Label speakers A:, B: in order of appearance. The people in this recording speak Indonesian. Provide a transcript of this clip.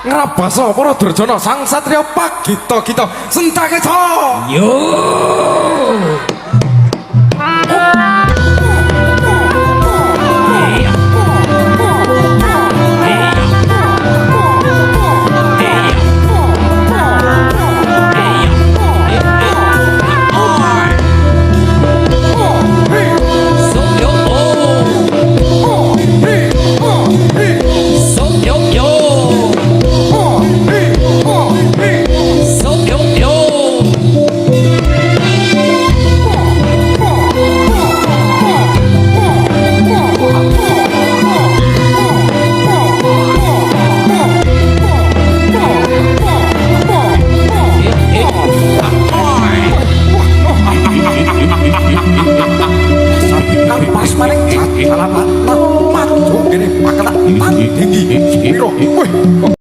A: Ngrabasa para Durjana sang satriya pagita-gita Sentakeca.
B: Yo.
A: Pas maning salah matu kene paketan tinggi. Piro? Wih.